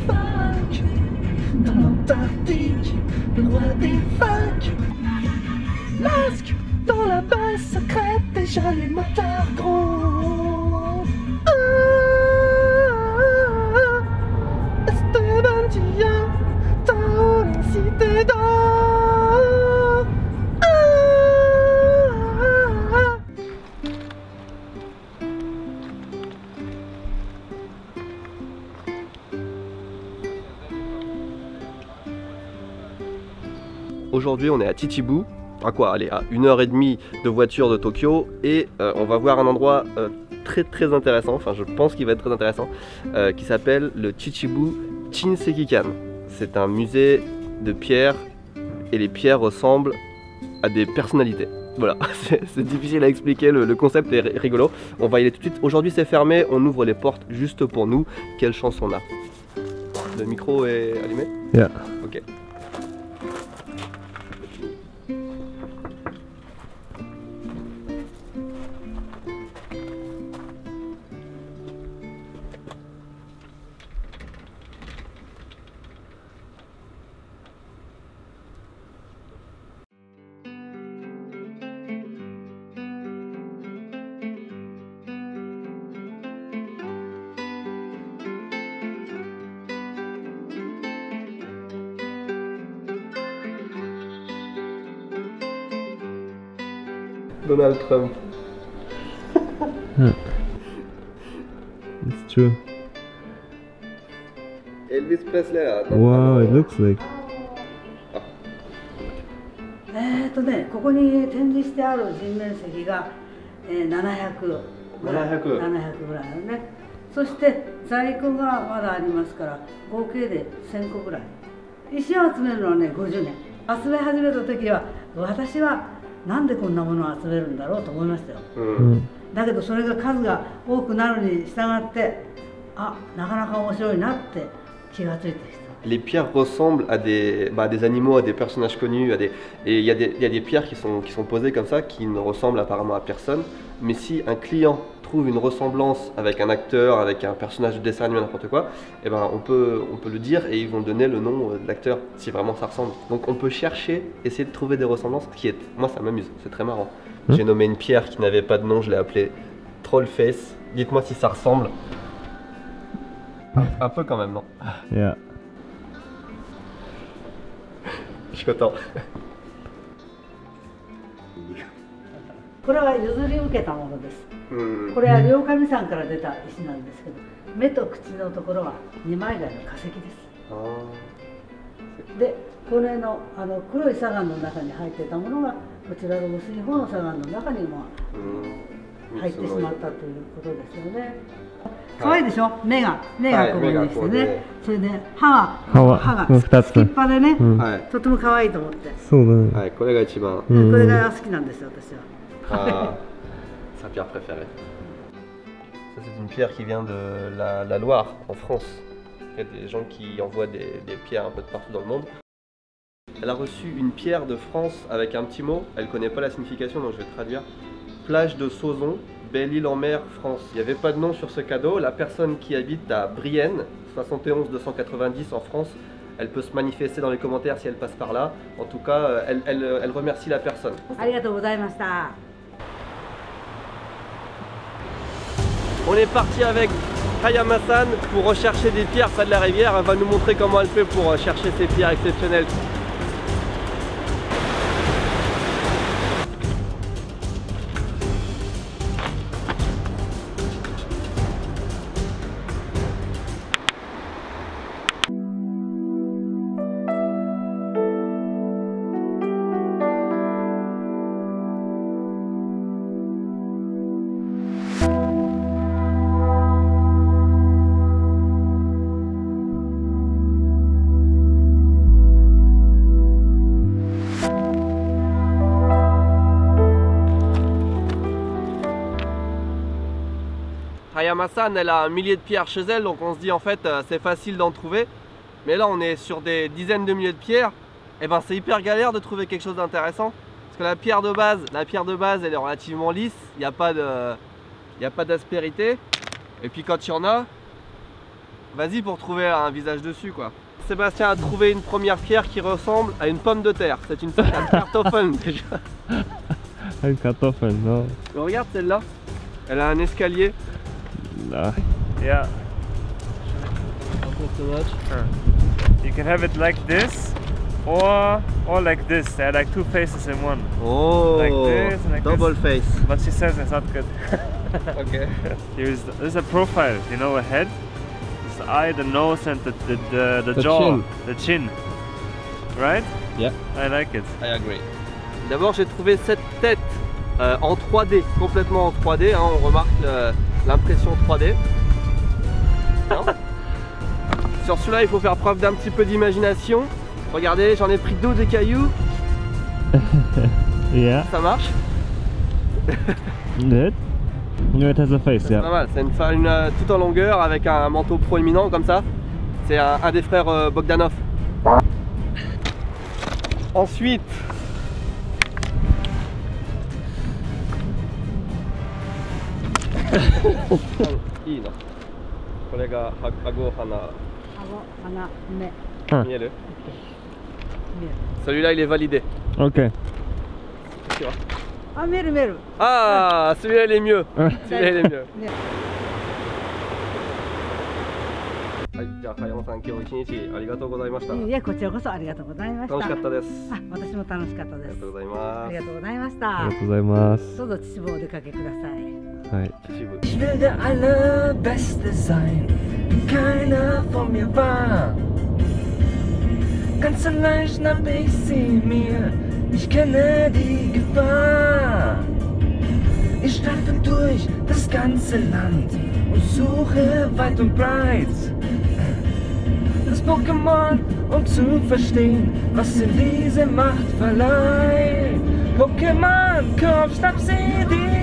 Funk, dans l'Antarctique, le roi des funk. Masque, dans la base secrète, déjà les motards gros. Esteban Dia, dans la cité d'or. Aujourd'hui on est à Chichibu, à quoi? Allez, à 1h30 de voiture de Tokyo, et on va voir un endroit très intéressant, enfin je pense qu'il va être très intéressant, qui s'appelle le Chichibu Shinsekikan. C'est un musée de pierres, et les pierres ressemblent à des personnalités. Voilà, c'est difficile à expliquer, le concept est rigolo. On va y aller tout de suite. Aujourd'hui c'est fermé, on ouvre les portes juste pour nous. Quelle chance on a. Le micro est allumé? Yeah. Ok. Donald Trump. It's true. Elvis Presley là. Wow, it looks like. ここに展示してある人面石が、700ぐらいぐらいのね。そして在庫がまだありますから合計で1000個ぐらい。石を集めるのはね50年。集め始めた時は私はなんでこんなものを集めるんだろうと思いましたよ。だけどそれが数が多くなるに従ってなかなか面白いなって気がついてきた。Les pierres ressemblent à des animaux, à des personnages connus, et il y a des pierres qui sont posées comme ça, qui ne ressemblent apparemment à personne. Mais si un client trouve une ressemblance avec un acteur, avec un personnage de dessin animé, n'importe quoi, eh ben on peut le dire et ils vont donner le nom de l'acteur, si vraiment ça ressemble. Donc on peut chercher, essayer de trouver des ressemblances, moi ça m'amuse, c'est très marrant. J'ai nommé une pierre qui n'avait pas de nom, je l'ai appelée Trollface. Dites-moi si ça ressemble. Un peu quand même, non? Yeah. Je suis content. これは譲り受けたものです。これは両神さんから出た石なんですけど、目と口のところは二枚貝の化石です。で、これの黒い砂岩の中に入っていたものがこちらの薄い方の砂岩の中にも入ってしまったということですよね。可愛いでしょ？目がここにしてね。それで歯がすきっぱでね、とても可愛いと思って。そうだね。はい、これが一番。これが好きなんですよ私は。Sa pierre préférée. Ça c'est une pierre qui vient de la Loire en France. Il y a des gens qui envoient des pierres un peu de partout dans le monde. Elle a reçu une pierre de France avec un petit mot. Elle connaît pas la signification donc je vais traduire. Plage de Sauzon, Belle-Île en mer, France. Il n'y avait pas de nom sur ce cadeau. La personne qui habite à Brienne, 71 290 en France, elle peut se manifester dans les commentaires si elle passe par là. En tout cas, elle remercie la personne. On est parti avec Hayama-san pour rechercher des pierres près de la rivière. Elle va nous montrer comment elle fait pour chercher ces pierres exceptionnelles. Hayama-san, elle a un millier de pierres chez elle, donc on se dit en fait c'est facile d'en trouver. Mais là on est sur des dizaines de milliers de pierres, et ben c'est hyper galère de trouver quelque chose d'intéressant. Parce que la pierre de base elle est relativement lisse, il n'y a pas d'aspérité. Et puis quand il y en a, Vas-y pour trouver un visage dessus quoi. Sébastien a trouvé une première pierre qui ressemble à une pomme de terre. C'est une Kartoffel déjà. Une Kartoffel, non. Regarde celle-là. Elle a un escalier. Nah. Yeah. So much. You can have it like this or like this. They are like two faces in one. Oh, Like this and like double this. face. But she says it's not good. Okay. Here's a profile, you know, a head, this eye, the nose and the jaw, chin. the chin. Right? Yeah. I like it. I agree. D'abord j'ai trouvé cette tête en 3D, complètement en 3D, hein, on remarque l'impression 3D. Non. Sur celui-là il faut faire preuve d'un petit peu d'imagination. Regardez, j'en ai pris 2 des cailloux. Yeah. Ça marche? Good. No, it has a face, C'est yeah. pas mal, c'est une tout en longueur avec un manteau proéminent comme ça. C'est un des frères Bogdanov. Ensuite,いいな。これが顎鼻見える？Celui-là il est validé. Ok. Tu vois? あ、見える見える。 Ah, celui-là il est mieux. Celui-là il est mieux. ねはい、じゃあ、山さん、今日一日ありがとうございました。いえ、こちらこそありがとうございました。楽しかったです。あ、私も楽しかったです。ありがとうございます。ありがとうございましたありがとうございます。どうぞ秩父お出かけください。はい。秩父。 Ich will der Allerbeste sein, wie keiner vor mir war. Ganz allein schnapp ich sie mir, ich kenne die Gefahr. Ich streife durch das ganze Land und suche weit und breit das Pokémon, um zu verstehen, was in diese Macht verleiht. Pokémon, komm, schnapp sie dir.